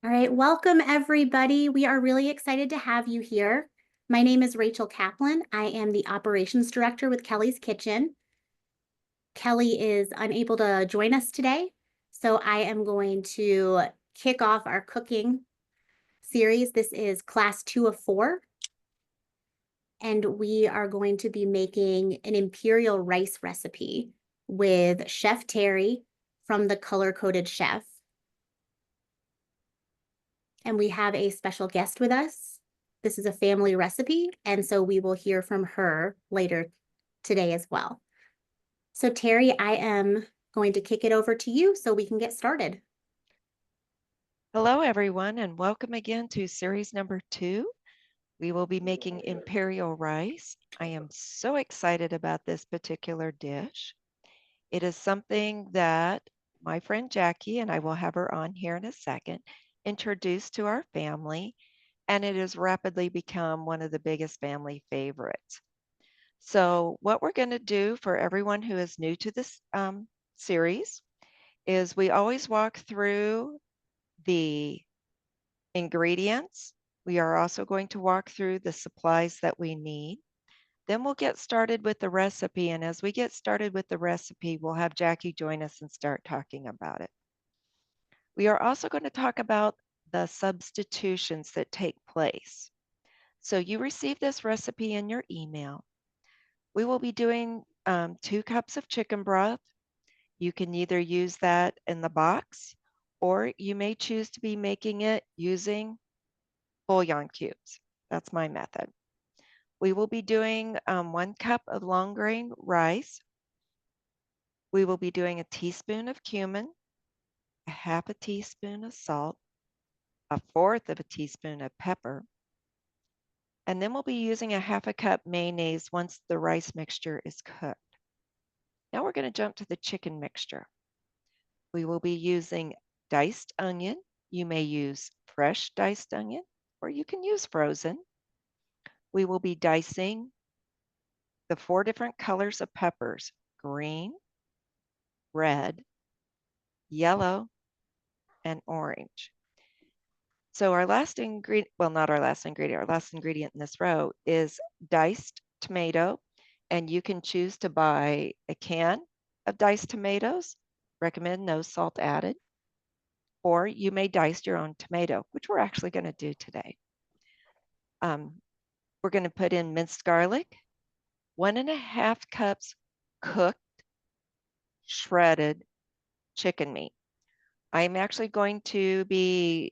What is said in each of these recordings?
All right, welcome everybody. We are really excited to have you here. My name is Rachel Kaplan. I am the operations director with Kelly's Kitchen. Kelly is unable to join us today, so I am going to kick off our cooking series. This is class 2 of 4, and we are going to be making an imperial rice recipe with Chef Terry from the Color Coded Chef. And we have a special guest with us. This is a family recipe, and so we will hear from her later today as well. So Terry, I am going to kick it over to you so we can get started. Hello, everyone, and welcome again to series number 2. We will be making imperial rice. I am so excited about this particular dish. It is something that my friend Jackie, and I will have her on here in a second, introduced to our family, and it has rapidly become one of the biggest family favorites. So what we're going to do for everyone who is new to this series is we always walk through the ingredients. We are also going to walk through the supplies that we need. Then we'll get started with the recipe. And as we get started with the recipe, we'll have Jackie join us and start talking about it. We are also going to talk about the substitutions that take place. So you receive this recipe in your email. We will be doing 2 cups of chicken broth. You can either use that in the box, or you may choose to be making it using bouillon cubes. That's my method. We will be doing 1 cup of long grain rice. We will be doing a teaspoon of cumin, a half a teaspoon of salt, a fourth of a teaspoon of pepper, and then we'll be using a half a cup mayonnaise once the rice mixture is cooked. Now we're going to jump to the chicken mixture. We will be using diced onion. You may use fresh diced onion, or you can use frozen. We will be dicing the 4 different colors of peppers: green, red, yellow, and orange. So our last ingredient, well, not our last ingredient in this row is diced tomato. And you can choose to buy a can of diced tomatoes, recommend no salt added, or you may dice your own tomato, which we're actually going to do today. We're going to put in minced garlic, 1.5 cups cooked, shredded chicken meat. I'm actually going to be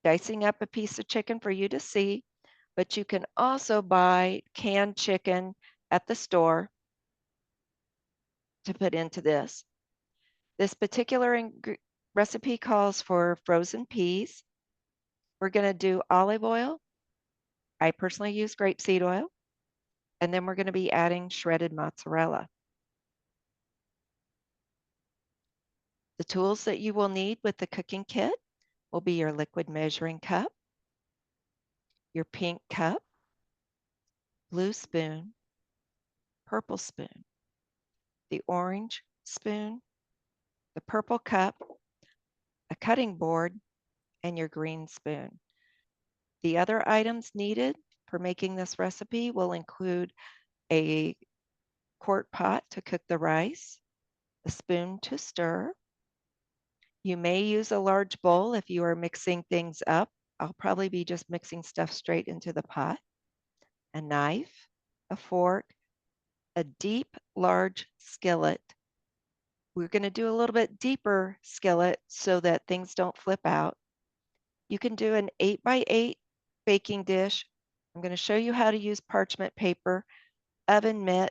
dicing up a piece of chicken for you to see, but you can also buy canned chicken at the store to put into this. This particular recipe calls for frozen peas. We're going to do olive oil. I personally use grapeseed oil. And then we're going to be adding shredded mozzarella. The tools that you will need with the cooking kit will be your liquid measuring cup, your pink cup, blue spoon, purple spoon, the orange spoon, the purple cup, a cutting board, and your green spoon. The other items needed for making this recipe will include a quart pot to cook the rice, a spoon to stir. You may use a large bowl if you are mixing things up. I'll probably be just mixing stuff straight into the pot. A knife, a fork, a deep, large skillet. We're going to do a little bit deeper skillet so that things don't flip out. You can do an 8x8 baking dish. I'm going to show you how to use parchment paper, oven mitt,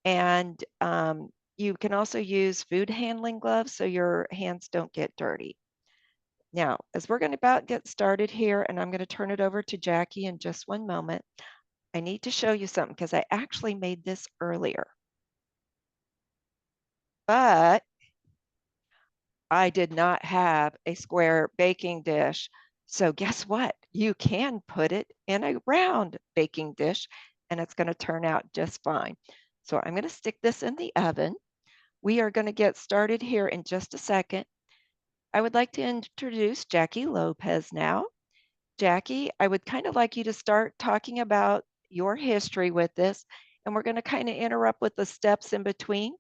and you can also use food handling gloves so your hands don't get dirty. Now, as we're going to about get started here, and I'm going to turn it over to Jackie in just one moment, I need to show you something because I actually made this earlier. But I did not have a square baking dish. So guess what? You can put it in a round baking dish and it's going to turn out just fine. So I'm going to stick this in the oven. We are going to get started here in just a second. I would like to introduce Jackie Lopez now. Jackie, I would kind of like you to start talking about your history with this, and we're going to kind of interrupt with the steps in between.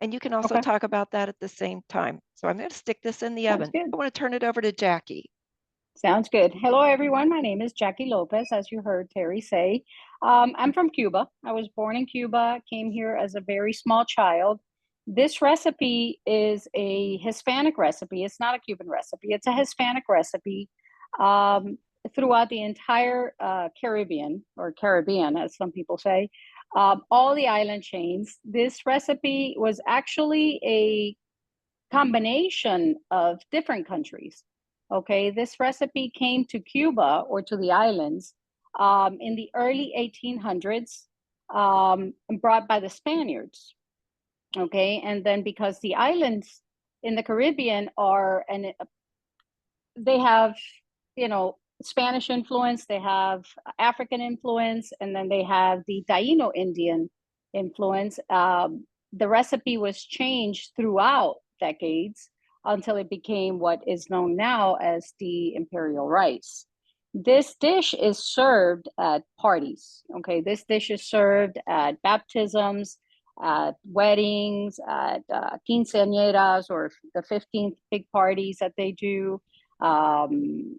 And you can also Okay, talk about that at the same time. So I'm going to stick this in the sounds oven. good. I want to turn it over to Jackie. Sounds good. Hello, everyone. My name is Jackie Lopez, as you heard Terry say. I'm from Cuba. I was born in Cuba, came here as a very small child. This recipe is a Hispanic recipe. It's not a Cuban recipe, it's a Hispanic recipe um, throughout the entire Caribbean, or Caribbean, as some people say, all the island chains. This recipe was actually a combination of different countries. Okay, this recipe came to Cuba or to the islands in the early 1800s, brought by the Spaniards. Okay, and then because the islands in the Caribbean are, and they have, Spanish influence, they have African influence, and then they have the Taino Indian influence. The recipe was changed throughout decades until it became what is known now as the Imperial Rice. This dish is served at parties. Okay, this dish is served at baptisms, at weddings, at quinceañeras, or the 15th big parties that they do, um,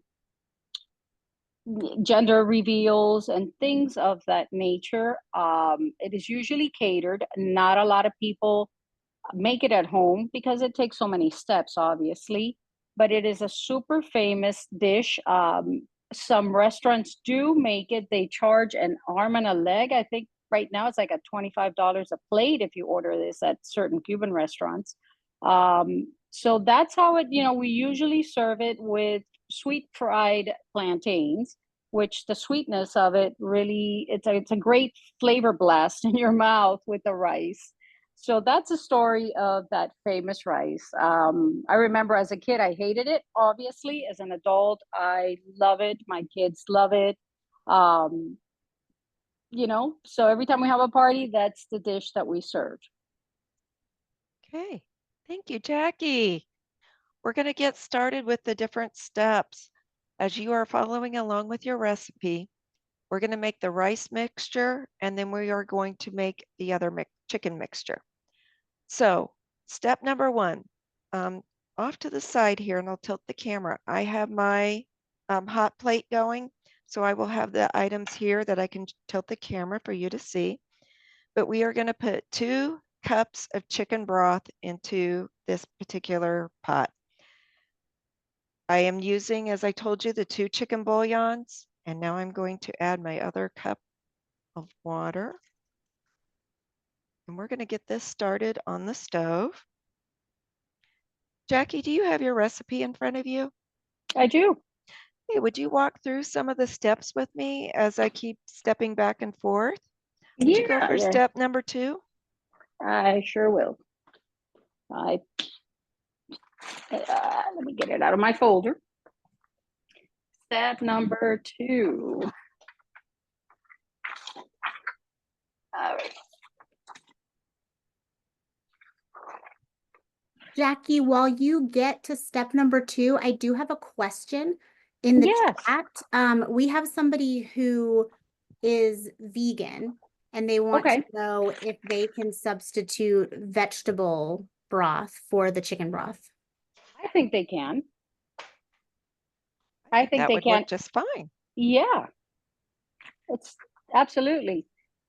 gender reveals, and things of that nature. It is usually catered. Not a lot of people make it at home because it takes so many steps, obviously, but it is a super famous dish. Some restaurants do make it. They charge an arm and a leg. I think right now it's like at $25 a plate if you order this at certain Cuban restaurants. So that's how it, we usually serve it with sweet fried plantains, which the sweetness of it really, it's a great flavor blast in your mouth with the rice. So that's a story of that famous rice. I remember as a kid, I hated it. Obviously, as an adult, I love it. My kids love it. Um, so every time we have a party, that's the dish that we serve. Okay, thank you, Jackie. We're going to get started with the different steps. As you are following along with your recipe, we're going to make the rice mixture, and then we are going to make the other chicken mixture. So step number one, um, off to the side here, and I'll tilt the camera. I have my hot plate going, so I will have the items here that I can tilt the camera for you to see. But we are going to put 2 cups of chicken broth into this particular pot. I am using, as I told you, the 2 chicken bouillons, and now I'm going to add my other cup of water. And we're going to get this started on the stove. Jackie, do you have your recipe in front of you? I do. Hey, would you walk through some of the steps with me as I keep stepping back and forth? Would you go Yeah, for yeah, step number 2? I sure will. I Let me get it out of my folder. Step number 2. All right. Jackie, while you get to step number 2, I do have a question in the Yes. chat. We have somebody who is vegan and they want to Okay. know if they can substitute vegetable broth for the chicken broth. I think they can. I I think think that they would can. work just fine. Yeah, it's absolutely.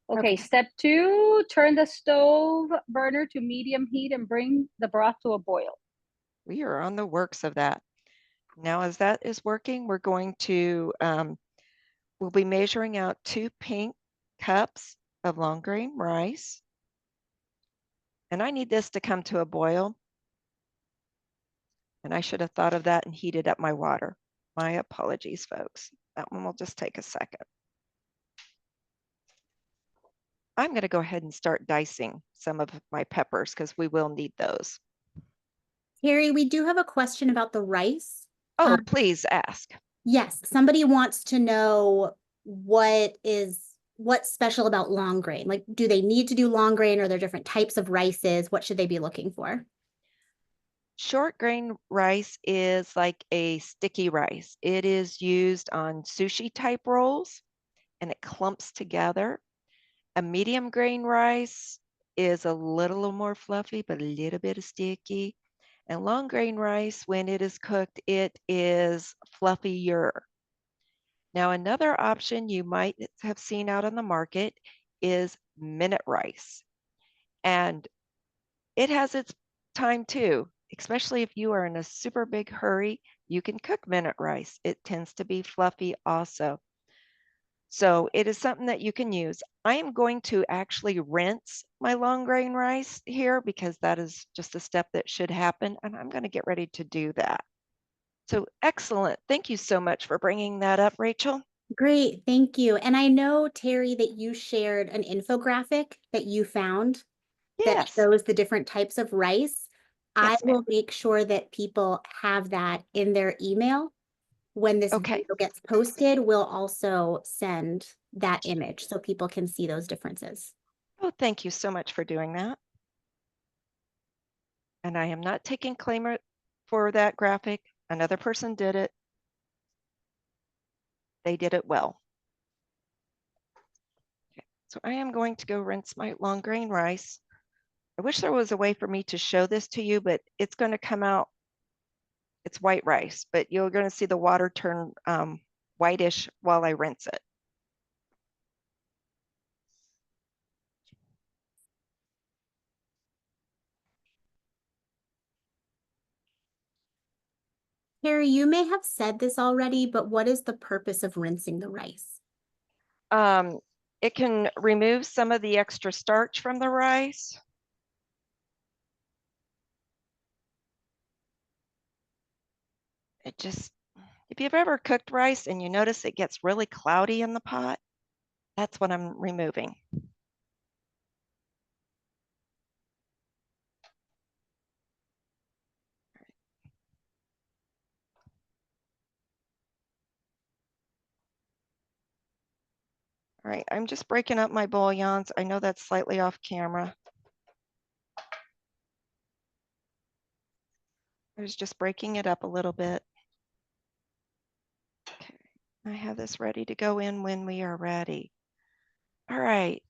Okay, Okay. step 2, turn the stove burner to medium heat and bring the broth to a boil. We are on the works of that. Now, as that is working, we're going to, we'll be measuring out 2 pink cups of long grain rice. And I need this to come to a boil. And I should have thought of that and heated up my water. My apologies, folks. That one will just take a second. I'm going to go ahead and start dicing some of my peppers because we will need those. Terry, we do have a question about the rice. Oh, please ask. Yes, somebody wants to know what's special about long grain. Like, do they need to do long grain? Or are there different types of rices? What should they be looking for? Short grain rice is like a sticky rice. It is used on sushi type rolls and it clumps together. A medium grain rice is a little more fluffy, but a little bit sticky. And long grain rice, when it is cooked, it is fluffier. Now, another option you might have seen out on the market is minute rice. And it has its time too, especially if you are in a super big hurry, you can cook minute rice. It tends to be fluffy also. So it is something that you can use. I am going to actually rinse my long grain rice here because that is just a step that should happen. And I'm going to get ready to do that. So excellent. Thank you so much for bringing that up, Rachel. Great, thank you. And I know, Terry, that you shared an infographic that you found that Yes. shows the different types of rice. I Yes, ma'am. will make sure that people have that in their email. When this Okay. video gets posted, we'll also send that image so people can see those differences. Oh, thank you so much for doing that. And I am not taking claim for that graphic. Another person did it. They did it well. Okay. So I am going to go rinse my long grain rice. I wish there was a way for me to show this to you, but it's going to come out, it's white rice, but you're going to see the water turn whitish while I rinse it. Terry, you may have said this already, but what is the purpose of rinsing the rice? It can remove some of the extra starch from the rice. It just, if you've ever cooked rice and you notice it gets really cloudy in the pot, that's what I'm removing. All right, I'm just breaking up my bouillons. I know that's slightly off camera. I was just breaking it up a little bit. Okay, I have this ready to go in when we are ready. All right.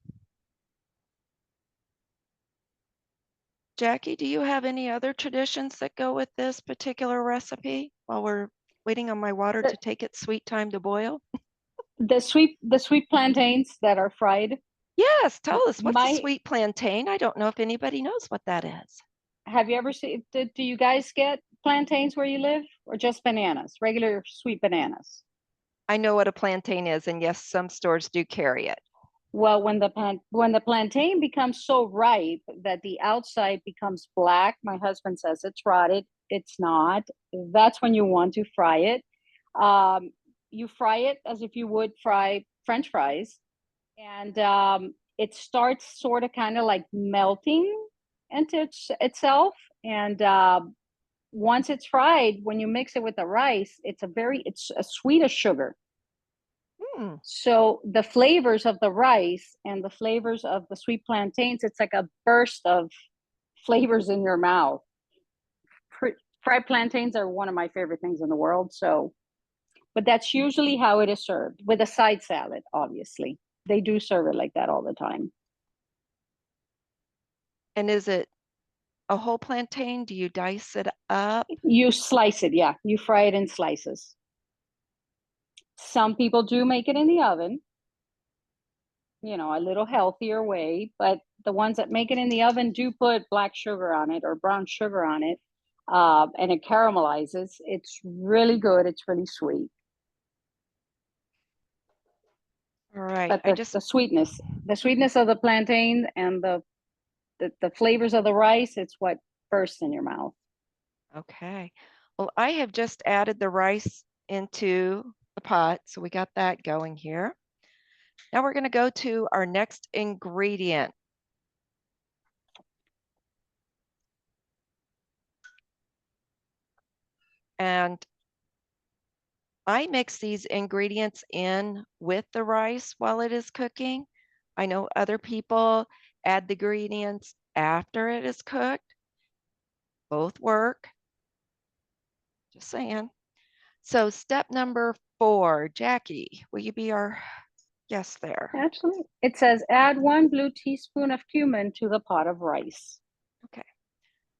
Jackie, do you have any other traditions that go with this particular recipe while we're waiting on my water The, to take its sweet time to boil? the sweet plantains that are fried. Yes, tell us, what's a My sweet plantain? I don't know if anybody knows what that is. Have you ever seen? Do you guys get plantains where you live, or just bananas, regular sweet bananas? I know what a plantain is, and yes, some stores do carry it. Well, when the plantain becomes so ripe that the outside becomes black, my husband says it's rotted. It's not. That's when you want to fry it. You fry it as if you would fry French fries, and it starts sort of kind of like melting into itself. And once it's fried, when you mix it with the rice, it's a sweet as sugar. Hmm. So the flavors of the rice and the flavors of the sweet plantains, it's like a burst of flavors in your mouth. Fried plantains are one of my favorite things in the world. So, but that's usually how it is served with a side salad, obviously. They do serve it like that all the time. And is it a whole plantain? Do you dice it up? You slice it, yeah. You fry it in slices. Some people do make it in the oven, a little healthier way, but the ones that make it in the oven do put black sugar on it or brown sugar on it, and it caramelizes. It's really good. It's really sweet. All right, But the sweetness of the plantain and the flavors of the rice, it's what bursts in your mouth. okay. Well, I have just added the rice into the pot, so we got that going here. Now we're going to go to our next ingredient. And I mix these ingredients in with the rice while it is cooking. I know other people add the ingredients after it is cooked. Both work. Just saying. So step number 4, Jackie, will you be our guest there? Absolutely. It says add 1 blue teaspoon of cumin to the pot of rice. Okay.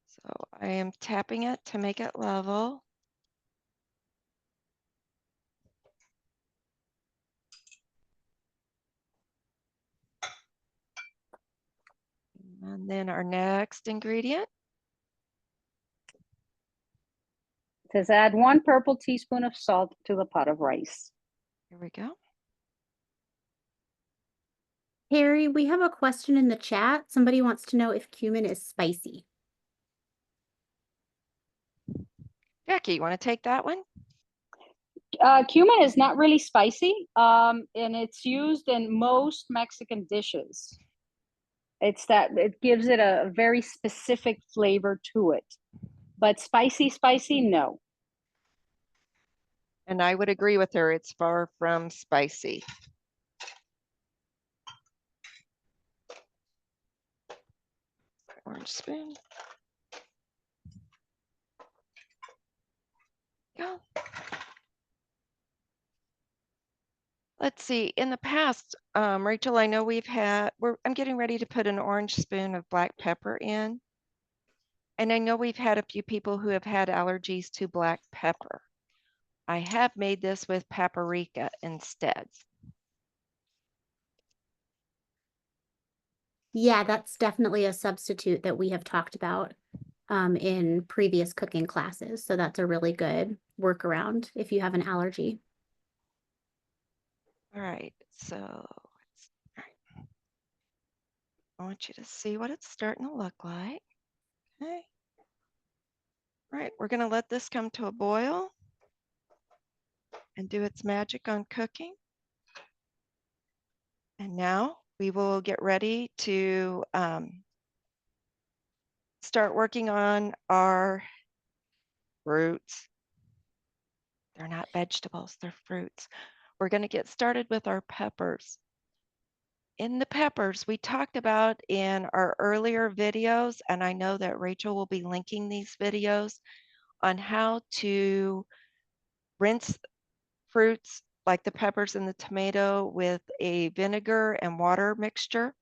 So I am tapping it to make it level. And then our next ingredient. It says add 1 purple teaspoon of salt to the pot of rice. Here we go. Harry, we have a question in the chat. Somebody wants to know if cumin is spicy. Jackie, you want to take that one? Cumin is not really spicy, and it's used in most Mexican dishes. It's that it gives it a very specific flavor to it. But spicy, no. And I would agree with her. It's far from spicy. Orange spoon. Go. Let's see. In the past, Rachel, I know I'm getting ready to put an orange spoon of black pepper in. And I know we've had a few people who have had allergies to black pepper. I have made this with paprika instead. Yeah, that's definitely a substitute that we have talked about in previous cooking classes. So that's a really good workaround if you have an allergy. All right, so I want you to see what it's starting to look like. Okay. All right, we're going to let this come to a boil and do its magic on cooking. And now we will get ready to start working on our fruits. They're not vegetables, they're fruits. We're going to get started with our peppers. In the peppers, we talked about in our earlier videos, and I know that Rachel will be linking these videos on how to rinse fruits like the peppers and the tomato with a vinegar and water mixture.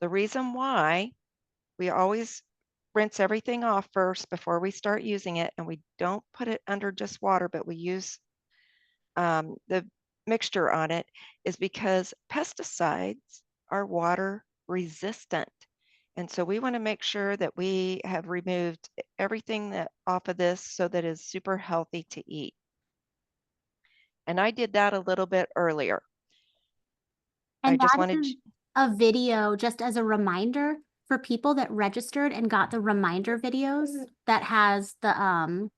The reason why we always rinse everything off first before we start using it, and we don't put it under just water, but we use the mixture on it, is because pesticides are water resistant. And so we want to make sure that we have removed everything that off of this so that it's super healthy to eat. And I did that a little bit earlier. I And just that wanted is a video just as a reminder for people that registered and got the reminder videos that has the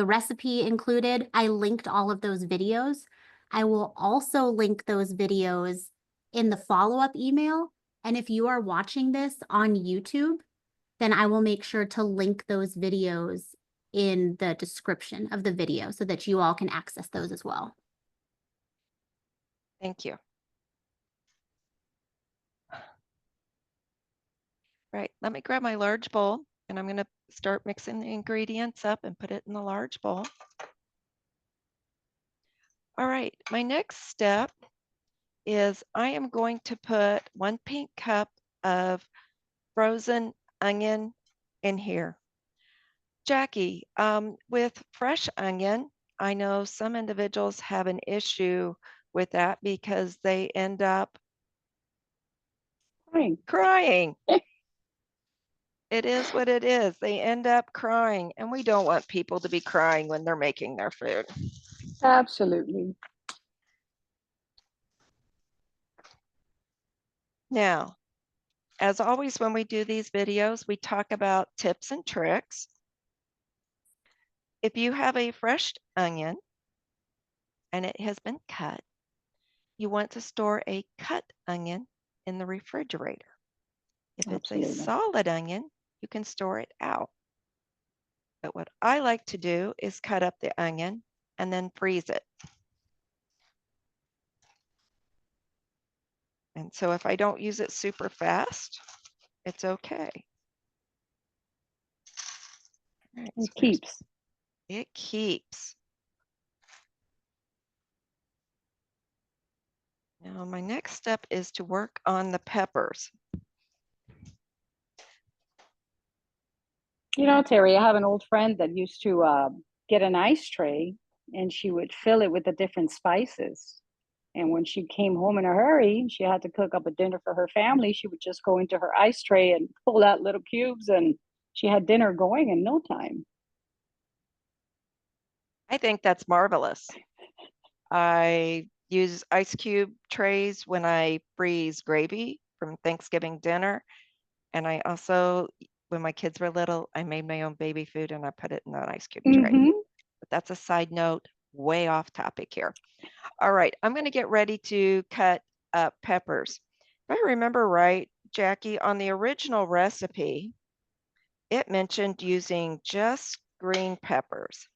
recipe included. I linked all of those videos. I will also link those videos in the follow-up email. And if you are watching this on YouTube, then I will make sure to link those videos in the description of the video so that you all can access those as well. Thank you. Right, let me grab my large bowl and I'm going to start mixing the ingredients up and put it in the large bowl. All right, my next step is I am going to put 1 pink cup of frozen onion in here. Jackie, with fresh onion, I know some individuals have an issue with that because they end up crying. It is what it is. They end up crying, and we don't want people to be crying when they're making their food. Absolutely. Now, as always, when we do these videos, we talk about tips and tricks. If you have a fresh onion and it has been cut, you want to store a cut onion in the refrigerator. If it's a solid onion, you can store it out. But what I like to do is cut up the onion and then freeze it. And so if I don't use it super fast, it's okay. Right, it keeps. It keeps. Now, my next step is to work on the peppers. You know, Terry, I have an old friend that used to get an ice tray and she would fill it with the different spices. And when she came home in a hurry, she had to cook up a dinner for her family. She would just go into her ice tray and pull out little cubes, and she had dinner going in no time. I think that's marvelous. I use ice cube trays when I freeze gravy from Thanksgiving dinner. And I also, when my kids were little, I made my own baby food and I put it in an ice cube tray. Mm-hmm. But that's a side note, way off topic here. All right, I'm going to get ready to cut up peppers. If I remember right, Jackie, on the original recipe, it mentioned using just green peppers.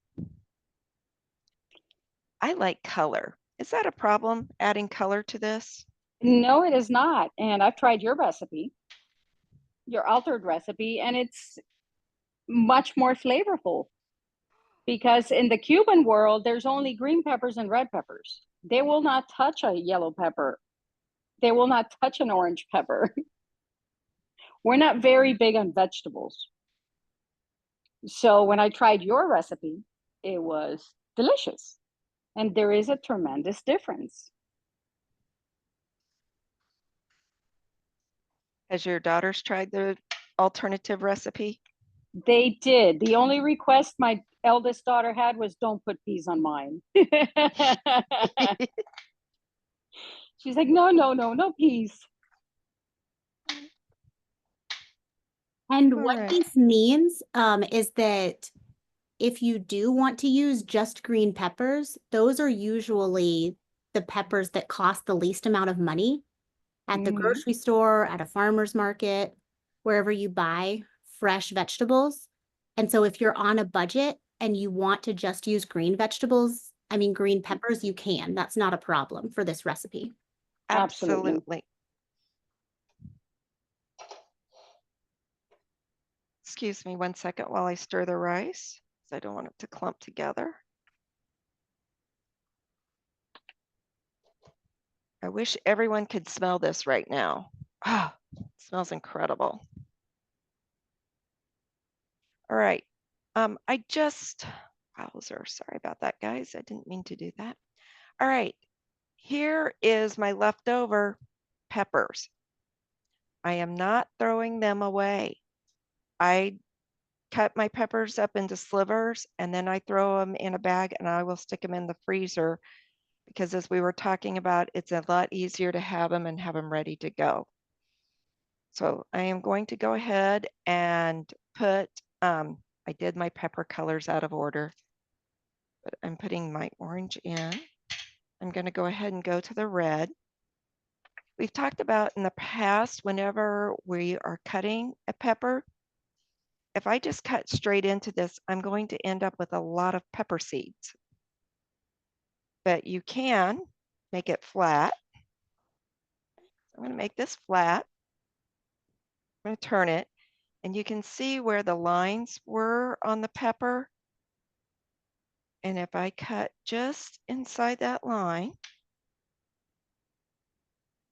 I like color. Is that a problem, adding color to this? No, it is not. And I've tried your recipe, your altered recipe, and it's much more flavorful because in the Cuban world, there's only green peppers and red peppers. They will not touch a yellow pepper. They will not touch an orange pepper. We're not very big on vegetables. So when I tried your recipe, it was delicious. And there is a tremendous difference. Has your daughters tried the alternative recipe? They did. The only request my eldest daughter had was don't put peas on mine. She's like, no, no, no, no peas. And All what right. this means is that if you do want to use just green peppers, those are usually the peppers that cost the least amount of money at the Mm-hmm. grocery store, at a farmer's market, wherever you buy fresh vegetables. And so if you're on a budget and you want to just use green vegetables, I mean, green peppers, you can. That's not a problem for this recipe. Absolutely. Absolutely. Excuse me 1 second while I stir the rice, because I don't want it to clump together. I wish everyone could smell this right now. Ah, it smells incredible. All right. Wowzer, sorry about that, guys. I didn't mean to do that. All right. Here is my leftover peppers. I am not throwing them away. I cut my peppers up into slivers and then I throw them in a bag and I will stick them in the freezer because as we were talking about, it's a lot easier to have them and have them ready to go. So I am going to go ahead and put, I did my pepper colors out of order, but I'm putting my orange in. I'm going to go ahead and go to the red. We've talked about in the past, whenever we are cutting a pepper, if I just cut straight into this, I'm going to end up with a lot of pepper seeds. But you can make it flat. I'm going to make this flat. I'm going to turn it, and you can see where the lines were on the pepper. And if I cut just inside that line,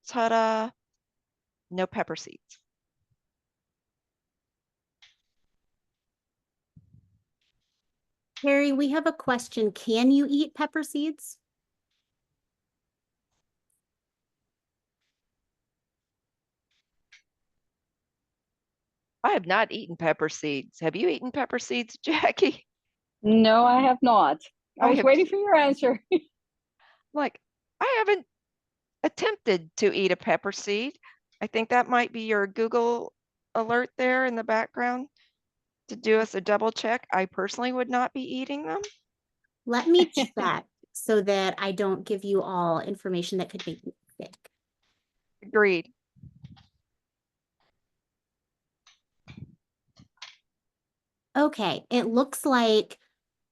ta-da, no pepper seeds. Harry, we have a question. Can you eat pepper seeds? I have not eaten pepper seeds. Have you eaten pepper seeds, Jackie? No, I have not. I I was have, waiting for your answer. like, I haven't attempted to eat a pepper seed. I think that might be your Google alert there in the background to do us a double check. I personally would not be eating them. Let me check so that I don't give you all information that could make you sick. Agreed. Okay, it looks like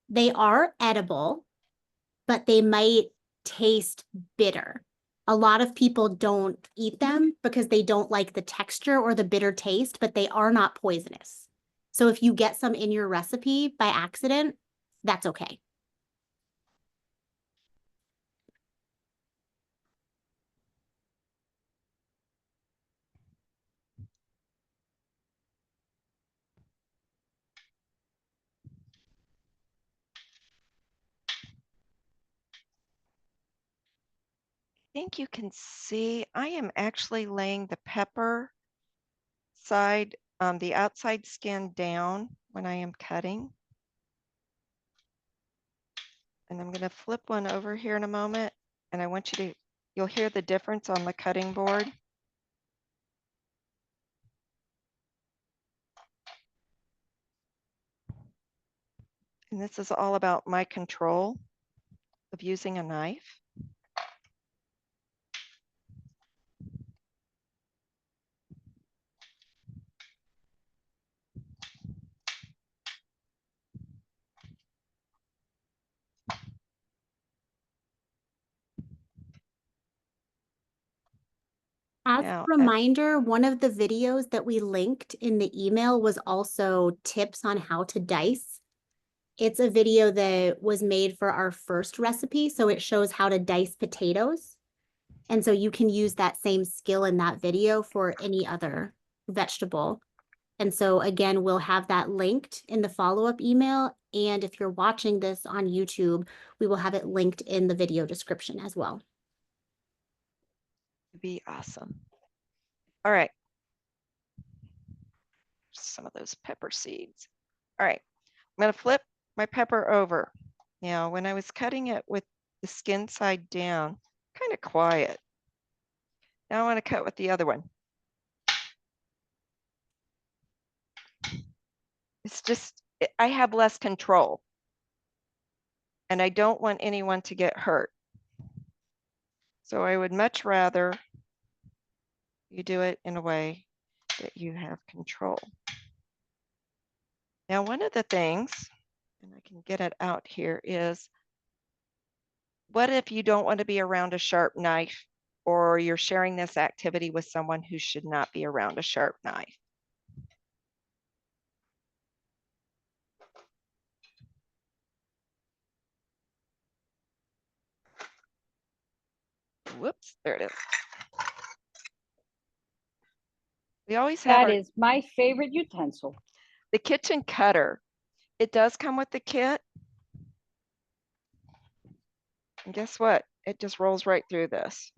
they are edible, but they might taste bitter. A lot of people don't eat them because they don't like the texture or the bitter taste, but they are not poisonous. So if you get some in your recipe by accident, that's okay. I think you can see I am actually laying the pepper side, the outside skin down when I am cutting. And I'm going to flip one over here in a moment. And I want you to, you'll hear the difference on the cutting board. And this is all about my control of using a knife. As Now, a reminder, one of the videos that we linked in the email was also tips on how to dice. It's a video that was made for our first recipe, so it shows how to dice potatoes. And so you can use that same skill in that video for any other vegetable. And so again, we'll have that linked in the follow-up email. And if you're watching this on YouTube, we will have it linked in the video description as well. be awesome. All right. Some of those pepper seeds. All right. I'm going to flip my pepper over. Now, when I was cutting it with the skin side down, kind of quiet. Now I want to cut with the other one. It's just, I have less control. And I don't want anyone to get hurt. So I would much rather you do it in a way that you have control. Now, one of the things, and I can get it out here, is what if you don't want to be around a sharp knife, or you're sharing this activity with someone who should not be around a sharp knife? Whoops, there it is. We always have That is my favorite utensil. the kitchen cutter. It does come with the kit. And guess what? It just rolls right through this.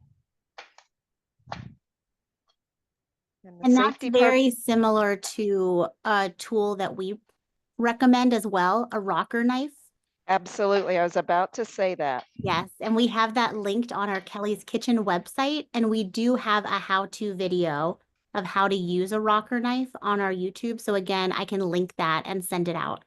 And that's safety part, very similar to a tool that we recommend as well, a rocker knife. absolutely. I was about to say that. Yes, and we have that linked on our Kelly's Kitchen website, and we do have a how-to video of how to use a rocker knife on our YouTube. So again, I can link that and send it out.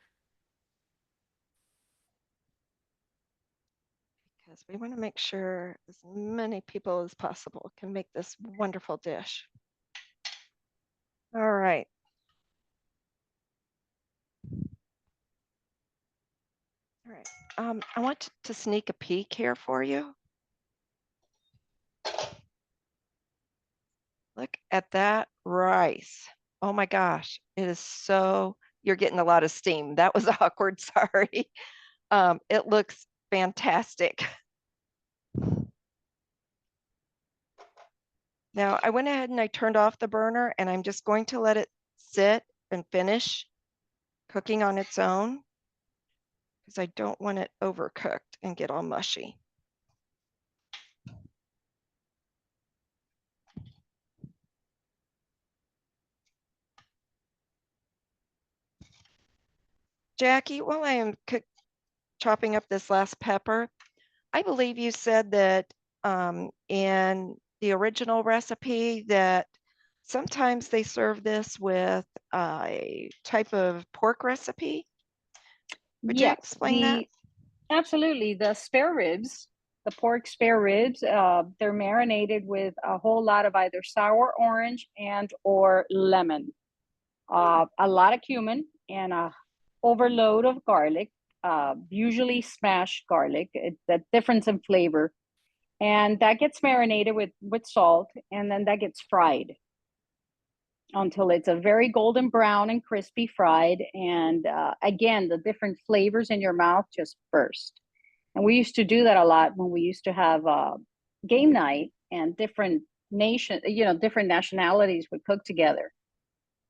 Because we want to make sure as many people as possible can make this wonderful dish. All right. All right. I want to sneak a peek here for you. Look at that rice. Oh my gosh, it is so, you're getting a lot of steam. That was awkward, sorry. It looks fantastic. Now I went ahead and I turned off the burner, and I'm just going to let it sit and finish cooking on its own, because I don't want it overcooked and get all mushy. Jackie, while I am chopping up this last pepper, I believe you said that in the original recipe that sometimes they serve this with a type of pork recipe. Would you Yes, explain that? absolutely. The spare ribs, the pork spare ribs, they're marinated with a whole lot of either sour orange and or lemon, a lot of cumin, and a overload of garlic, usually smashed garlic. It's the difference in flavor, and that gets marinated with salt, and then that gets fried. until it's a very golden brown and crispy fried. And again, the different flavors in your mouth just burst. And we used to do that a lot when we used to have game night, and different different nationalities would cook together.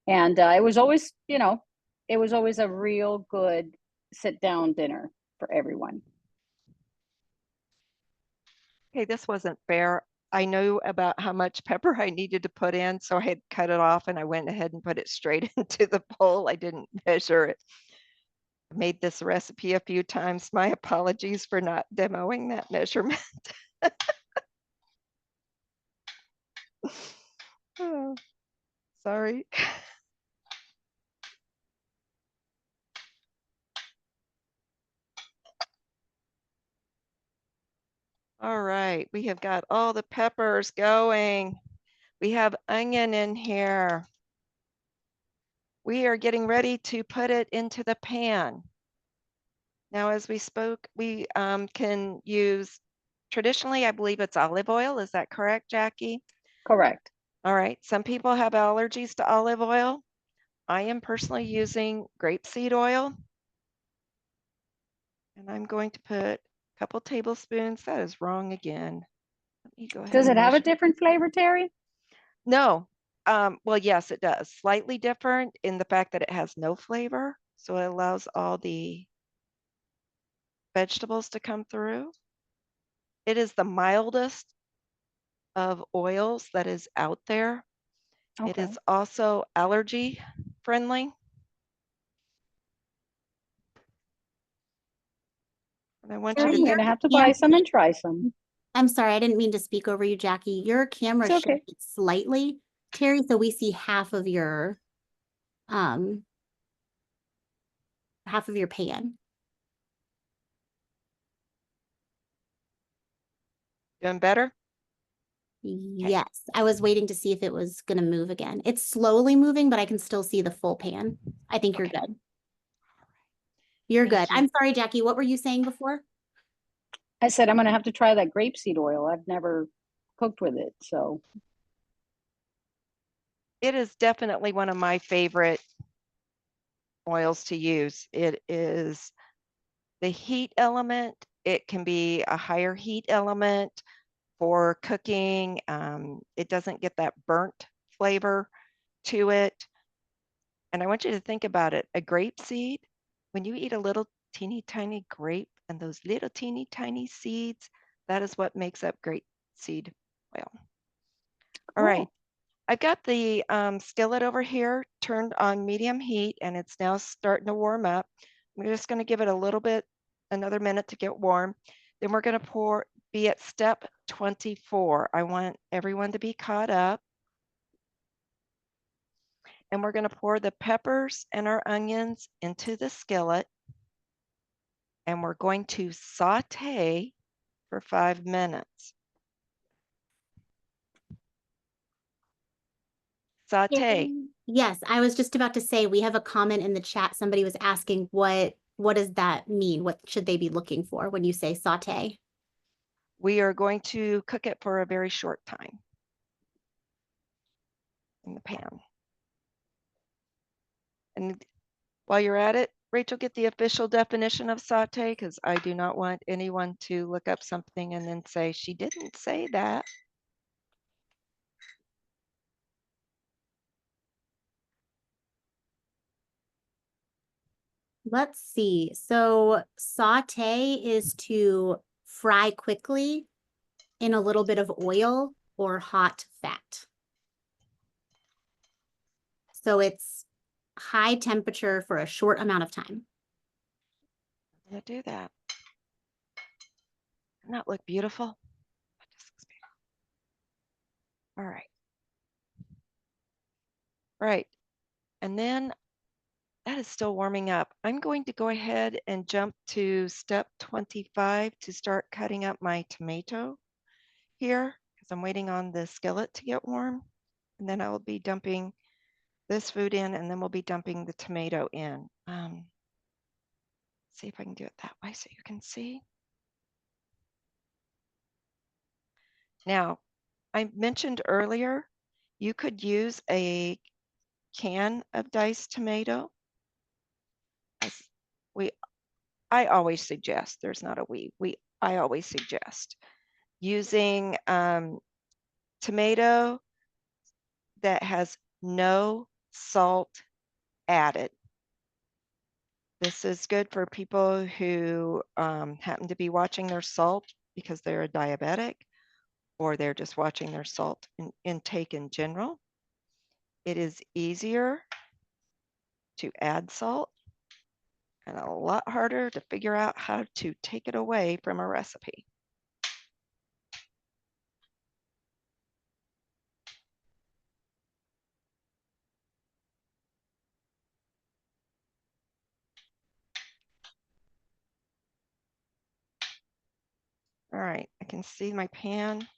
And it was always, it was always a real good sit down dinner for everyone. Okay, this wasn't fair. I knew about how much pepper I needed to put in, so I had cut it off and I went ahead and put it straight into the bowl. I didn't measure it. I made this recipe a few times. My apologies for not demoing that measurement. Oh, sorry. All right, we have got all the peppers going. We have onion in here. We are getting ready to put it into the pan. Now, as we spoke, we can use, traditionally, I believe it's olive oil. Is that correct, Jackie? Correct. All right, some people have allergies to olive oil. I am personally using grapeseed oil. And I'm going to put a couple tablespoons. That is wrong again. Let me go ahead Does and it have a measure. different flavor, Terry? No. Well, yes, it does. Slightly different in the fact that it has no flavor. So it allows all the vegetables to come through. It is the mildest of oils that is out there. It Okay. is also allergy friendly. And I want you Terry, to I'm your gonna have to buy camera, some and try some. I'm sorry, I didn't mean to speak over you, Jackie. Your camera It's okay. shifted slightly, Terry, so we see um half of your pan. doing better. Yes, I was waiting to see if it was gonna move again. It's slowly moving, but I can still see the full pan. I think you're Okay. good. You're good. Thank you. I'm sorry, Jackie, what were you saying before? I said I'm gonna have to try that grapeseed oil. I've never cooked with it, so. It is definitely one of my favorite oils to use. It is the heat element. It can be a higher heat element for cooking. It doesn't get that burnt flavor to it. And I want you to think about it. A grape seed, when you eat a little teeny tiny grape and those little teeny tiny seeds, that is what makes up grape seed oil. All right. Oh, I've got the skillet over here turned on medium heat, and it's now starting to warm up. We're just going to give it a little bit, another minute to get warm. Then we're going to be at step 24. I want everyone to be caught up. And we're going to pour the peppers and our onions into the skillet. And we're going to saute for 5 minutes. Saute. Yes, I was just about to say, we have a comment in the chat. Somebody was asking what does that mean? What should they be looking for when you say saute? We are going to cook it for a very short time in the pan. And while you're at it, Rachel, get the official definition of saute, because I do not want anyone to look up something and then say, she didn't say that. Let's see. So saute is to fry quickly in a little bit of oil or hot fat. So it's high temperature for a short amount of time. I'm going to do that. Doesn't that look beautiful? All right. Right. And then that is still warming up. I'm going to go ahead and jump to step 25 to start cutting up my tomato here, because I'm waiting on the skillet to get warm. And then I will be dumping this food in, and then we'll be dumping the tomato in. See if I can do it that way so you can see. Now, I mentioned earlier, you could use a can of diced tomato. I always suggest, there's not a I always suggest using tomato that has no salt added. This is good for people who happen to be watching their salt because they're a diabetic, or they're just watching their salt intake in general. It is easier to add salt and a lot harder to figure out how to take it away from a recipe. All right, I can see my pan. It's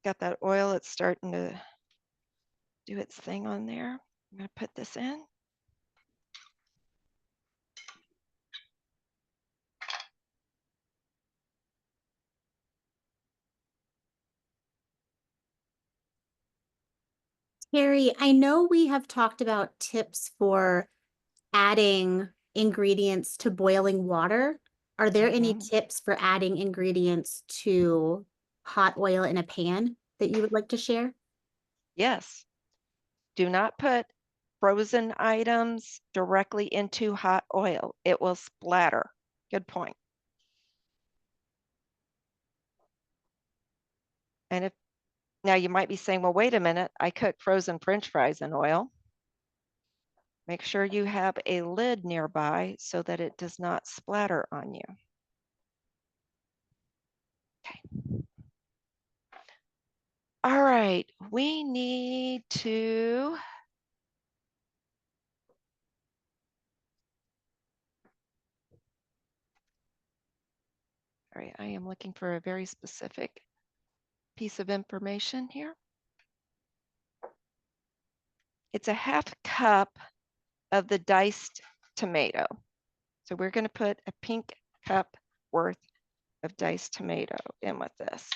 got that oil. It's starting to do its thing on there. I'm going to put this in. Terry, I know we have talked about tips for adding ingredients to boiling water. Are there any tips for adding ingredients to hot oil in a pan that you would like to share? Yes. Do not put frozen items directly into hot oil. It will splatter. Good point. And if now you might be saying, well, wait a minute, I cook frozen French fries in oil. Make sure you have a lid nearby so that it does not splatter on you. Okay. All right, we need to all right, I am looking for a very specific piece of information here. It's a half cup of the diced tomato. So we're going to put a pink cup worth of diced tomato in with this.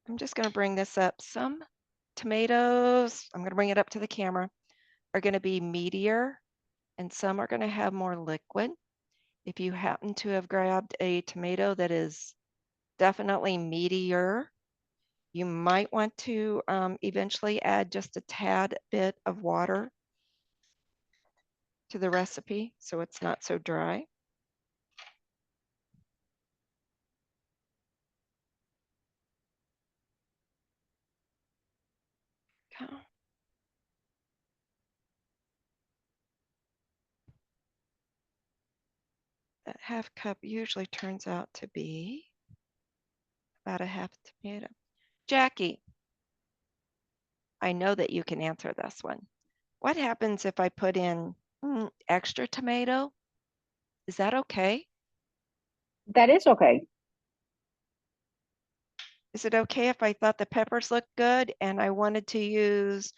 I'm just going to bring this up. Some tomatoes, I'm going to bring it up to the camera, are going to be meatier and some are going to have more liquid. If you happen to have grabbed a tomato that is definitely meatier, you might want to eventually add just a tad bit of water to the recipe so it's not so dry. Okay. That half cup usually turns out to be about a half tomato. Jackie, I know that you can answer this one. What happens if I put in extra tomato? Is that okay? That is okay. Is it okay if I thought the peppers looked good and I wanted to use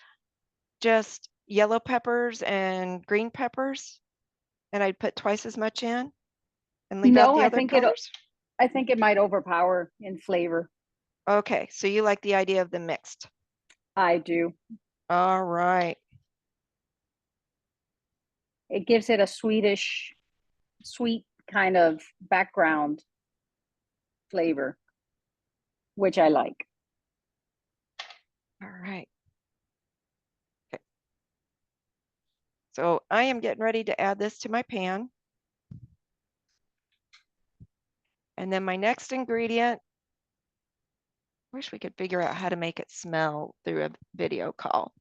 just yellow peppers and green peppers and I'd put twice as much in and leave out No, the other colors? I think it might overpower in flavor. Okay, so you like the idea of the mixed. I do. All right. It gives it a sweet kind of background flavor, which I like. All right. Okay. So I am getting ready to add this to my pan. And then my next ingredient, I wish we could figure out how to make it smell through a video call,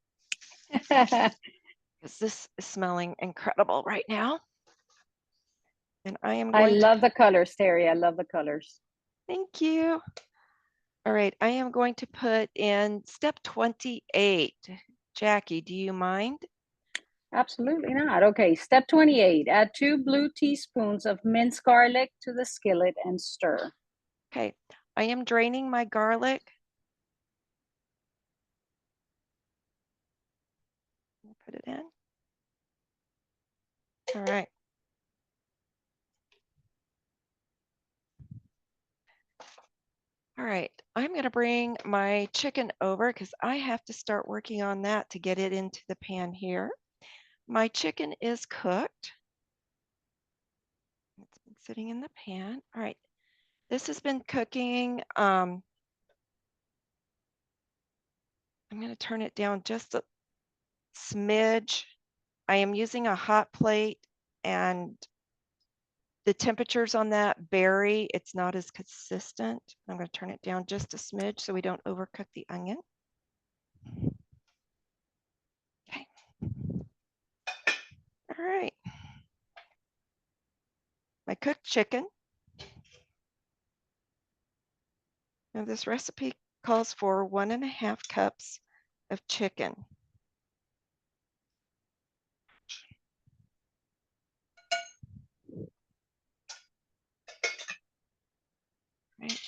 because this is smelling incredible right now. And I am I going love the colors, Terry. I love the colors. thank you. All right, I am going to put in step 28. Jackie, do you mind? Absolutely not. Okay, step 28. Add 2 blue teaspoons of minced garlic to the skillet and stir. Okay, I am draining my garlic. Put it in. All right. All right, I'm going to bring my chicken over because I have to start working on that to get it into the pan here. My chicken is cooked. It's been sitting in the pan. All right, this has been cooking. I'm going to turn it down just a smidge. I am using a hot plate and the temperatures on that vary. It's not as consistent. I'm going to turn it down just a smidge so we don't overcook the onion. Okay. All right. My cooked chicken. Now this recipe calls for 1.5 cups of chicken. Right.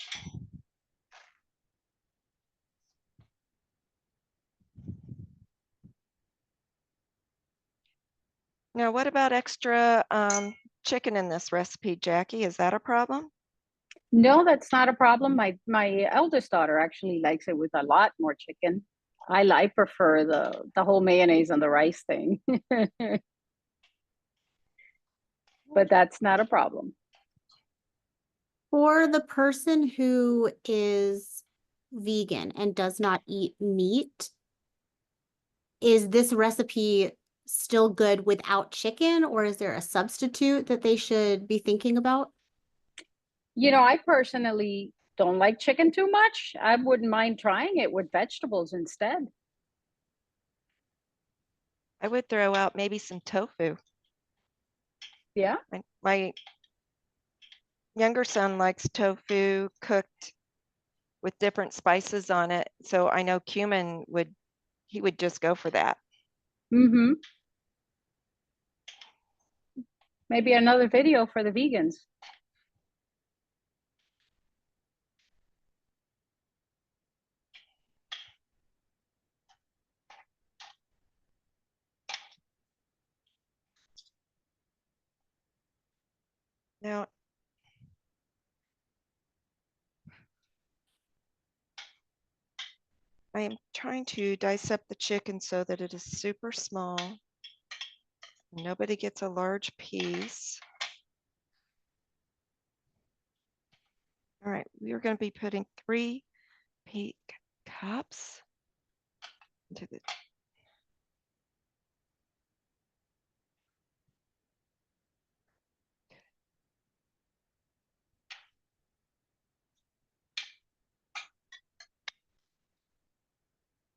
Now, what about extra chicken in this recipe, Jackie? Is that a problem? No, that's not a problem. My eldest daughter actually likes it with a lot more chicken. I prefer the whole mayonnaise on the rice thing, but that's not a problem. For the person who is vegan and does not eat meat, is this recipe still good without chicken, or is there a substitute that they should be thinking about? You know, I personally don't like chicken too much. I wouldn't mind trying it with vegetables instead. I would throw out maybe some tofu. Yeah. My younger son likes tofu cooked with different spices on it. So I know cumin he would just go for that. Mm-hmm. Maybe another video for the vegans. Now, I am trying to dissect the chicken so that it is super small. Nobody gets a large piece. All right, we are going to be putting 3 peak cups into the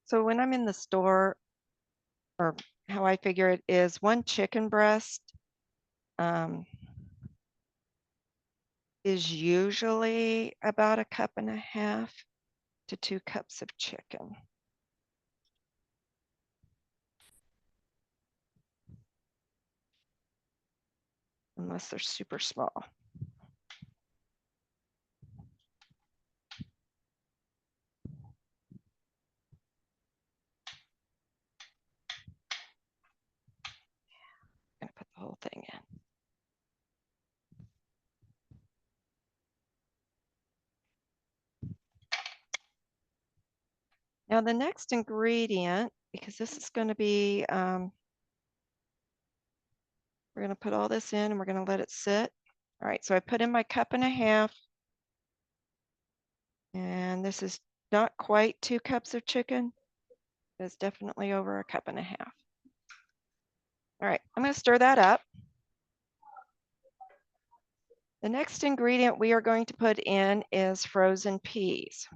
So when I'm in the store, or how I figure it is, 1 chicken breast is usually about 1.5 cups to 2 cups of chicken. Unless they're super small. I'm gonna put the whole thing in. Now the next ingredient, because this is going to be, we're going to put all this in and we're going to let it sit. All right, so I put in my 1.5 cups, and this is not quite 2 cups of chicken. It's definitely over 1.5 cups. All right, I'm going to stir that up. The next ingredient we are going to put in is frozen peas.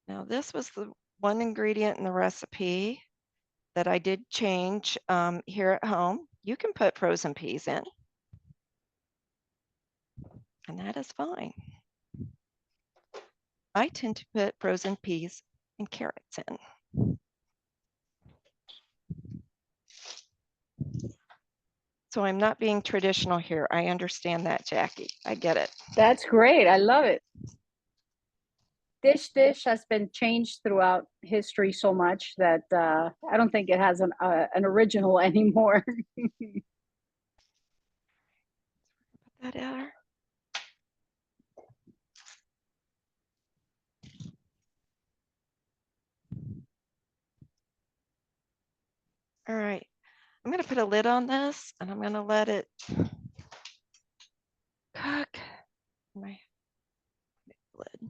Now this was the one ingredient in the recipe that I did change here at home. You can put frozen peas in, and that is fine. I tend to put frozen peas and carrots in. So I'm not being traditional here. I understand that, Jackie. I get it. That's great. I love it. Dish has been changed throughout history so much that I don't think it has an original anymore. Put that in there. All right, I'm going to put a lid on this and I'm going to let it cook. My lid.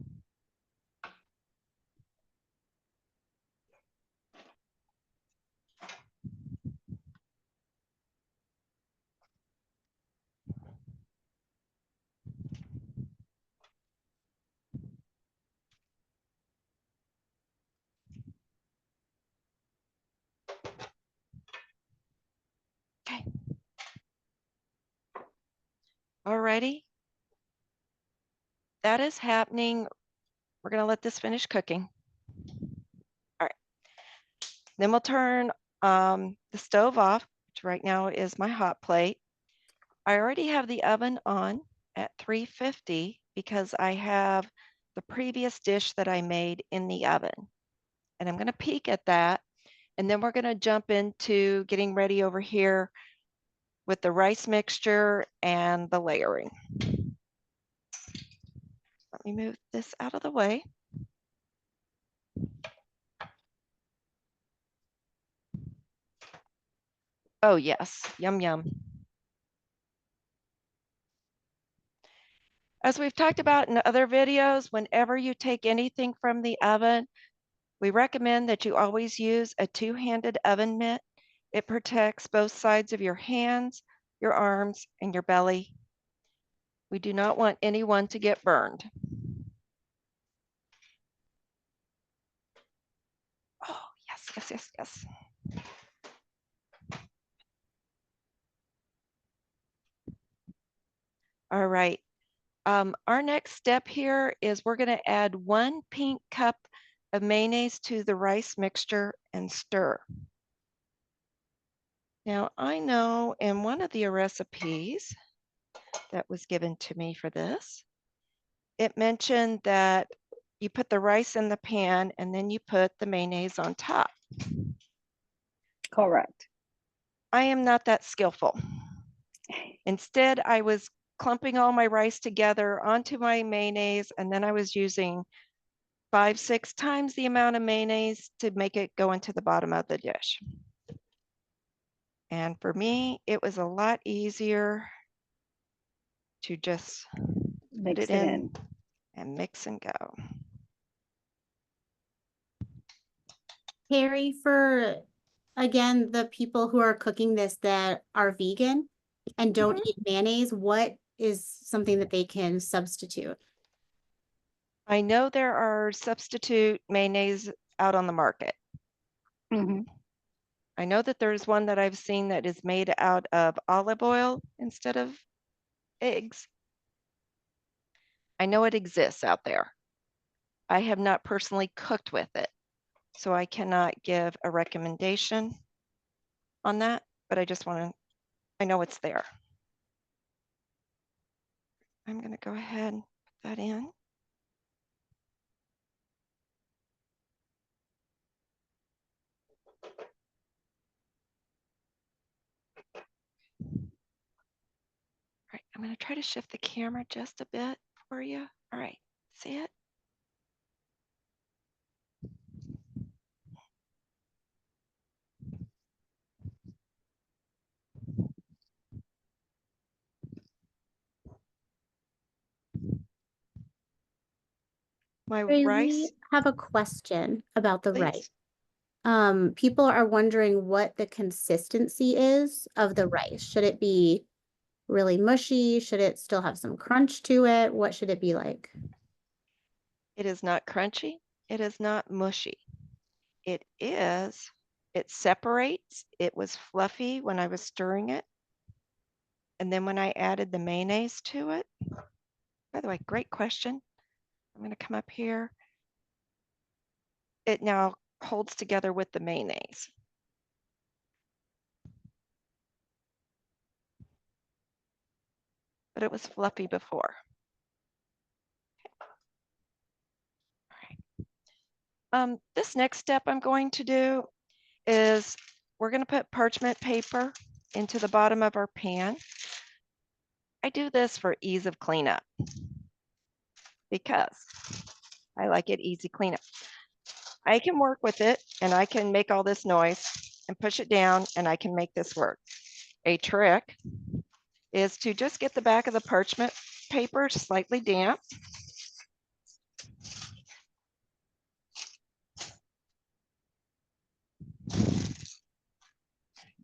Okay. Alrighty. That is happening. We're going to let this finish cooking. All right. Then we'll turn the stove off, which right now is my hot plate. I already have the oven on at 350 because I have the previous dish that I made in the oven. And I'm going to peek at that. And then we're going to jump into getting ready over here with the rice mixture and the layering. Let me move this out of the way. Oh yes, yum, yum. As we've talked about in other videos, whenever you take anything from the oven, we recommend that you always use a two-handed oven mitt. It protects both sides of your hands, your arms, and your belly. We do not want anyone to get burned. Oh, yes, yes, yes, yes. All right. Our next step here is we're going to add 1 pink cup of mayonnaise to the rice mixture and stir. Now, I know in one of the recipes that was given to me for this, it mentioned that you put the rice in the pan and then you put the mayonnaise on top. Correct. I am not that skillful. Instead, I was clumping all my rice together onto my mayonnaise, and then I was using 5-6 times the amount of mayonnaise to make it go into the bottom of the dish. And for me, it was a lot easier to just put it in and mix and go. Carrie, for again, the people who are cooking this that are vegan and don't eat mayonnaise, what is something that they can substitute? I know there are substitute mayonnaise out on the market. Mm-hmm. I know that there's one that I've seen that is made out of olive oil instead of eggs. I know it exists out there. I have not personally cooked with it, so I cannot give a recommendation on that, but I just want to, I know it's there. I'm going to go ahead and put that in. All right, I'm going to try to shift the camera just a bit for you. All right, see it? My Carrie, rice, we have a question about the rice. please. People are wondering what the consistency is of the rice. Should it be really mushy? Should it still have some crunch to it? What should it be like? It is not crunchy. It is not mushy. It is, it separates. It was fluffy when I was stirring it. And then when I added the mayonnaise to it, by the way, great question. I'm going to come up here. It now holds together with the mayonnaise. But it was fluffy before. All right. This next step I'm going to do is we're going to put parchment paper into the bottom of our pan. I do this for ease of cleanup because I like it easy cleanup. I can work with it and I can make all this noise and push it down and I can make this work. A trick is to just get the back of the parchment paper slightly damp.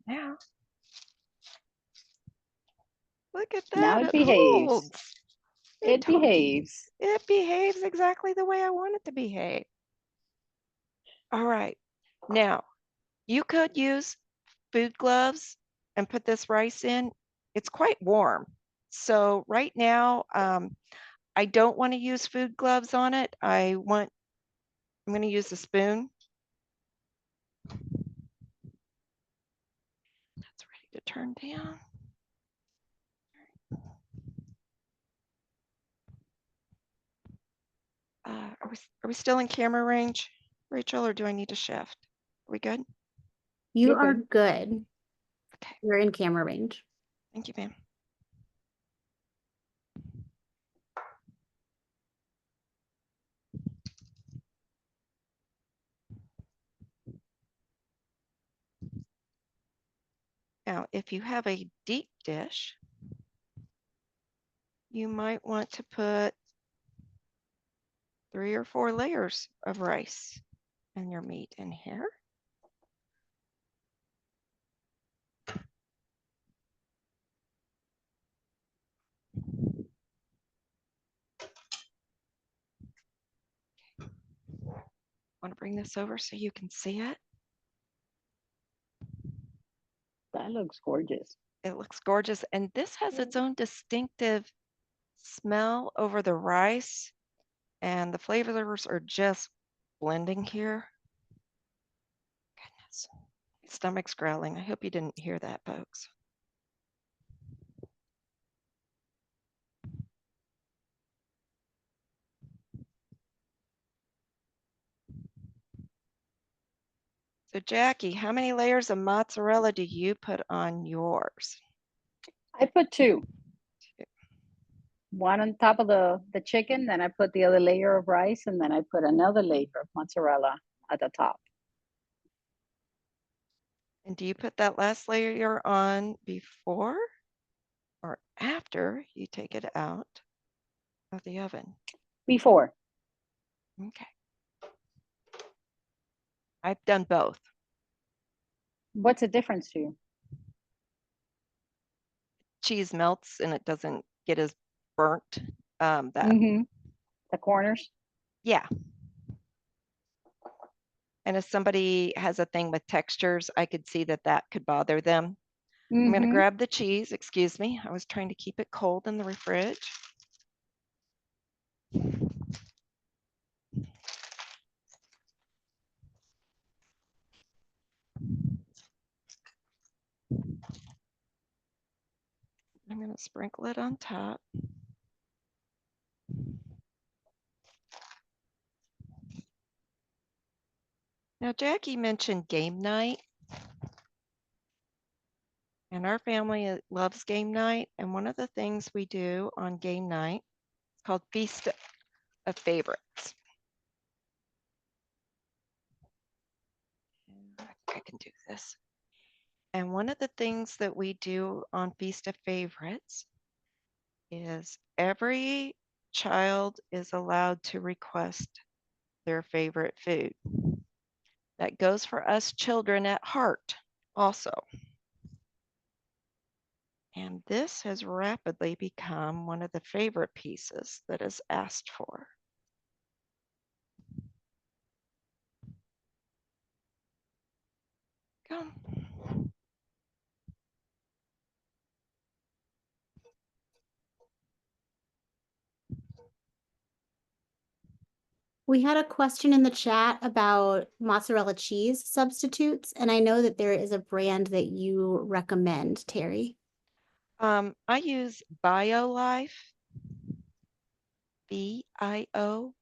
Now, look at that. Now it It behaves. holds. It behaves. It behaves exactly the way I want it to behave. All right. Now, you could use food gloves and put this rice in. It's quite warm. So right now, I don't want to use food gloves on it. I'm going to use a spoon. That's ready to turn down. Are we still in camera range, Rachel, or do I need to shift? Are we good? You You're are good. good. Okay. You're in camera range. Thank you, ma'am. Now, if you have a deep dish, you might want to put 3 or 4 layers of rice and your meat in here. Want to bring this over so you can see it? That looks gorgeous. It looks gorgeous. And this has its own distinctive smell over the rice. And the flavors are just blending here. Goodness, my stomach's growling. I hope you didn't hear that, folks. So Jackie, how many layers of mozzarella do you put on yours? I put 2. One on top of the chicken, then I put the other layer of rice, and then I put another layer of mozzarella at the top. And do you put that last layer on before or after you take it out of the oven? Before. Okay. I've done both. What's the difference to you? Cheese melts and it doesn't get as burnt. The corners. Yeah. And if somebody has a thing with textures, I could see that that could bother them. I'm going to grab the cheese. Excuse me. I was trying to keep it cold in the fridge. I'm going to sprinkle it on top. Now, Jackie mentioned game night. And our family loves game night. And one of the things we do on game night is called Feast of Favorites. I think I can do this. And one of the things that we do on Feast of Favorites is every child is allowed to request their favorite food. That goes for us children at heart also. And this has rapidly become one of the favorite pieces that is asked for. Go. We had a question in the chat about mozzarella cheese substitutes, and I know that there is a brand that you recommend, Terry. I use BioLife, BIO-LIFE.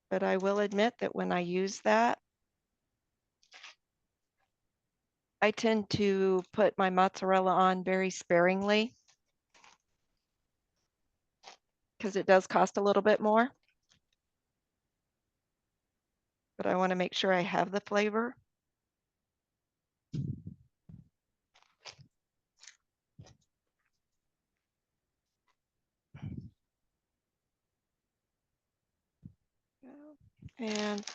But I will admit that when I use that, I tend to put my mozzarella on very sparingly because it does cost a little bit more. but I want to make sure I have the flavor. And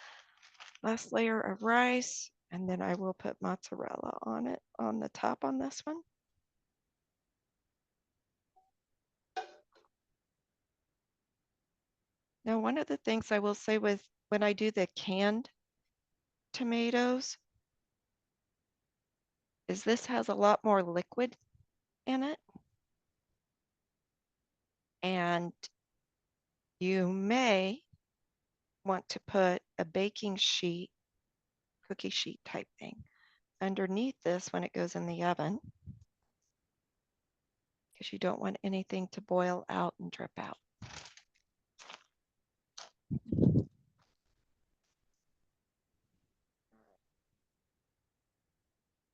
last layer of rice, and then I will put mozzarella on it on the top on this one. Now, one of the things I will say with when I do the canned tomatoes is this has a lot more liquid in it. And you may want to put a baking sheet, cookie sheet type thing underneath this when it goes in the oven, because you don't want anything to boil out and drip out.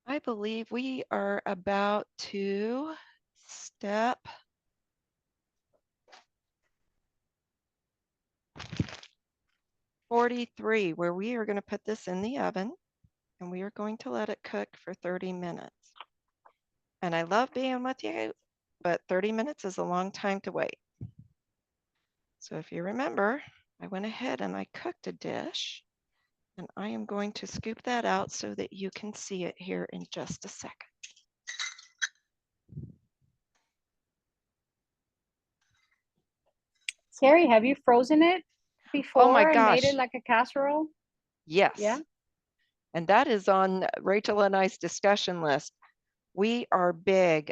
I believe we are about to step 43, where we are going to put this in the oven and we are going to let it cook for 30 minutes. And I love being with you, but 30 minutes is a long time to wait. So if you remember, I went ahead and I cooked a dish, and I am going to scoop that out so that you can see it here in just a second. Terry, have you frozen it Oh my before and made gosh. it like a casserole? Yes. Yeah. And that is on Rachel and I's discussion list. We are big.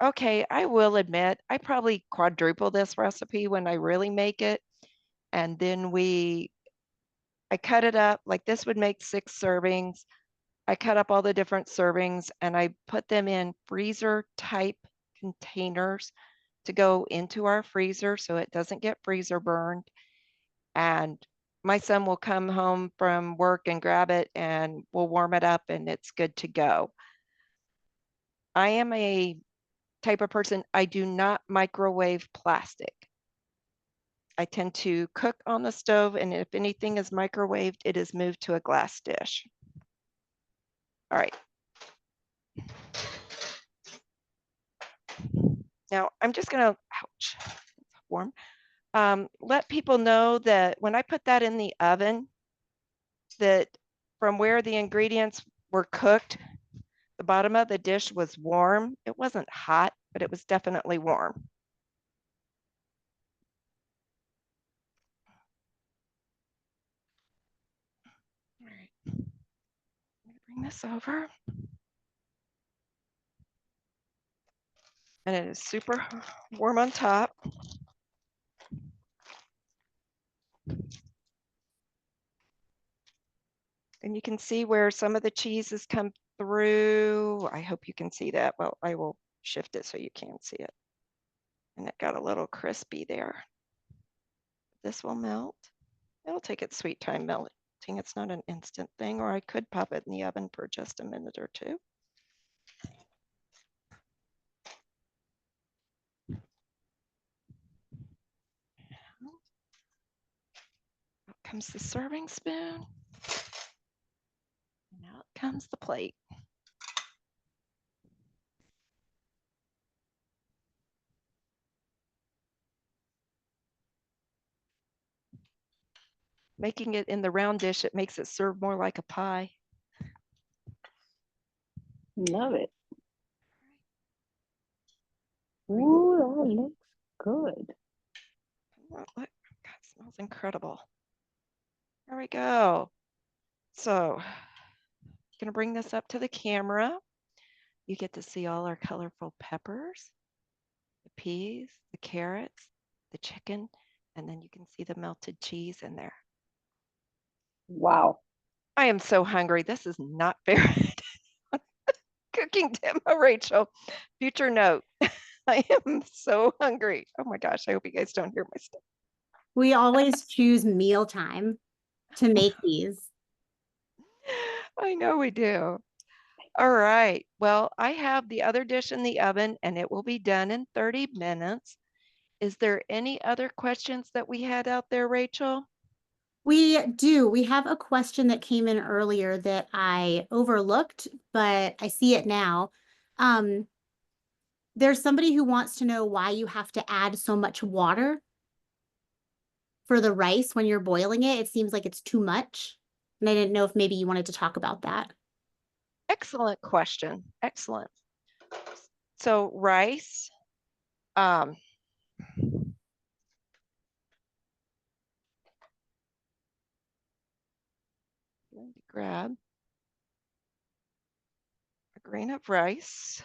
Okay, I will admit, I probably quadruple this recipe when I really make it. And then I cut it up, like this would make 6 servings. I cut up all the different servings and I put them in freezer type containers to go into our freezer so it doesn't get freezer burned. And my son will come home from work and grab it and we'll warm it up and it's good to go. I am a type of person, I do not microwave plastic. I tend to cook on the stove, and if anything is microwaved, it is moved to a glass dish. All right. Now I'm just gonna, ouch, it's warm. Let people know that when I put that in the oven, that from where the ingredients were cooked, the bottom of the dish was warm. It wasn't hot, but it was definitely warm. All right, I'm gonna bring this over. And it is super warm on top. And you can see where some of the cheese has come through. I hope you can see that. Well, I will shift it so you can see it. And it got a little crispy there. This will melt. It'll take its sweet time melting. It's not an instant thing, or I could pop it in the oven for just a minute or two. Out comes the serving spoon. And out comes the plate. Making it in the round dish, it makes it serve more like a pie. Love it. Ooh, that looks good. Oh, look, God, it smells incredible. There we go. So I'm gonna bring this up to the camera. You get to see all our colorful peppers, the peas, the carrots, the chicken, and then you can see the melted cheese in there. Wow. I am so hungry. This is not fair. Cooking demo, Rachel. Future note. I am so hungry. Oh my gosh, I hope you guys don't hear my stuff. We always choose mealtime to make these. I know we do. All right. Well, I have the other dish in the oven and it will be done in 30 minutes. Is there any other questions that we had out there, Rachel? We do. We have a question that came in earlier that I overlooked, but I see it now. Um, there's somebody who wants to know why you have to add so much water for the rice when you're boiling it. It seems like it's too much. And I didn't know if maybe you wanted to talk about that. Excellent question. Excellent. So rice, I'm going to grab a grain of rice.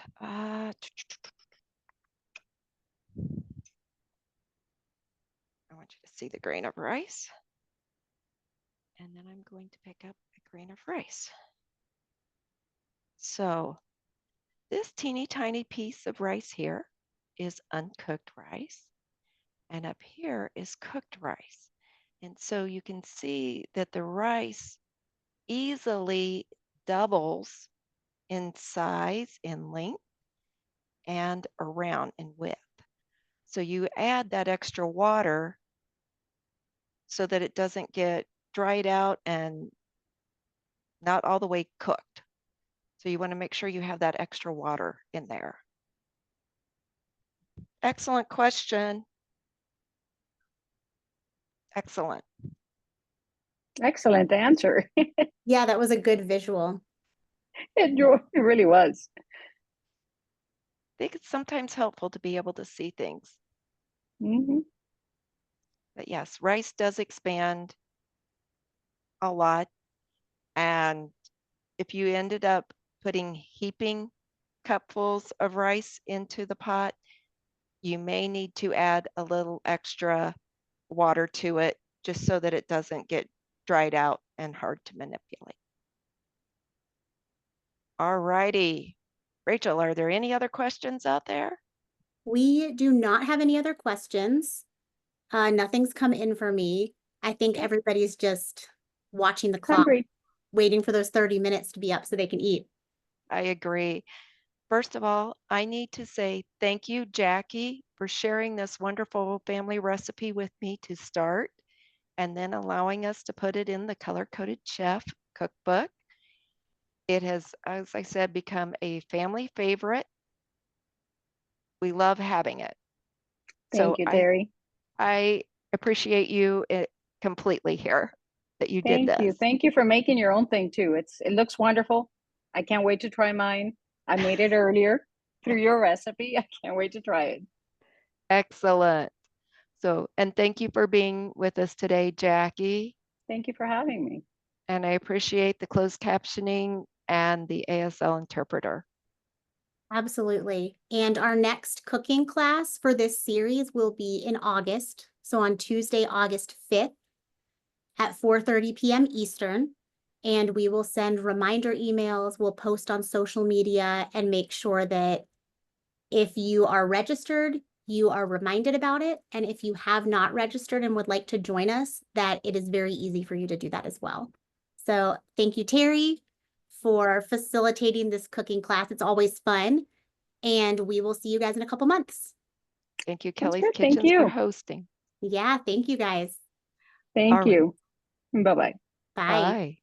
I want you to see the grain of rice. And then I'm going to pick up a grain of rice. So this teeny tiny piece of rice here is uncooked rice. And up here is cooked rice. And so you can see that the rice easily doubles in size, in length, and around in width. So you add that extra water so that it doesn't get dried out and not all the way cooked. So you want to make sure you have that extra water in there. Excellent question. Excellent. Excellent answer. Yeah, that was a good visual. It really was. I think it's sometimes helpful to be able to see things. Hmm. But yes, rice does expand a lot. And if you ended up putting heaping cupfuls of rice into the pot, you may need to add a little extra water to it just so that it doesn't get dried out and hard to manipulate. All righty. Rachel, are there any other questions out there? We do not have any other questions. Nothing's come in for me. I think Okay. everybody's just watching the clock, Hungry. waiting for those 30 minutes to be up so they can eat. I agree. First of all, I need to say thank you, Jackie, for sharing this wonderful family recipe with me to start, and then allowing us to put it in the color-coded chef cookbook. It has, as I said, become a family favorite. We love having it. So Thank you, Terry. I appreciate you completely here that you did Thank you. this. Thank you for making your own thing too. It looks wonderful. I can't wait to try mine. I made it earlier through your recipe. I can't wait to try it. Excellent. So, and thank you for being with us today, Jackie. Thank you for having me. And I appreciate the closed captioning and the ASL interpreter. Absolutely. And our next cooking class for this series will be in August. So on Tuesday, August 5th at 4:30 p.m. Eastern. And we will send reminder emails, we'll post on social media and make sure that if you are registered, you are reminded about it. And if you have not registered and would like to join us, that it is very easy for you to do that as well. So thank you, Terry, for facilitating this cooking class. It's always fun. And we will see you guys in a couple months. Thank you, That's Kelly's good. Thank Kitchens, for you. hosting. Yeah, thank you guys. Thank All right. you. Bye-bye. Bye. Bye.